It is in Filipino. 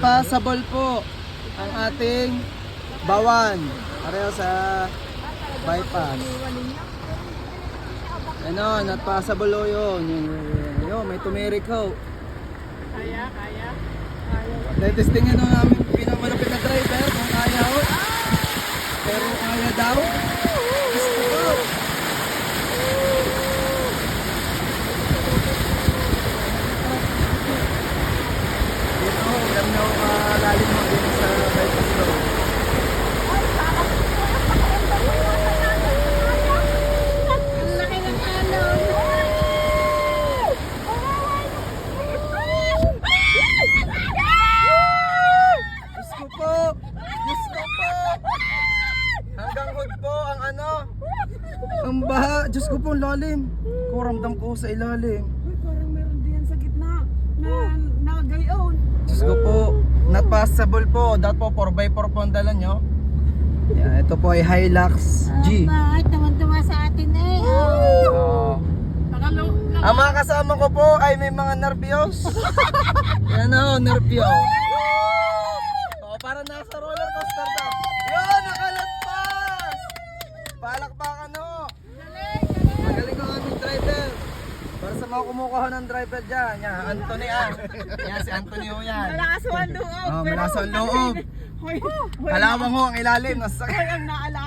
passable po ang ating bawan. Pareho sa bypass. Ano, not passable o yun. Yun, may tumirik ho. Kaya. Netestingan na namin pinakamalapit na driver kung kaya ho. Pero kaya daw. Gusto ko. Dito ho, alam nyo lalim mo dito sa bypass road. Ang laki ng alon. Diyos ko po! Diyos ko po! Hanggang hood po ang ano? Ang baha! Diyos ko po, ang lalim! Kuramdam ko sa ilalim. Uy, parang meron diyan sa gitna na nakagayon. Diyos ko po, not passable po. Dapat po 4x4 po ang dala nyo. Yan, ito po ay Hilux G. Bakit naman sa atin eh? Oo. Ang mga kasama ko po ay may mga nervyos. Yan o, nervyos. Oo, parang nasa roller coaster daw. Yun, nakalagpas! Palakpakan o. Magaling ang aming driver. Para sa mga kumukuha ng driver dyan. Yan, Anthony ah. Yan, si Anthony ho yan. Malakas ang loob. Oh, malakas ang loob. Hoy, Kalawang ho ang ilalim. Nasa ang naalala.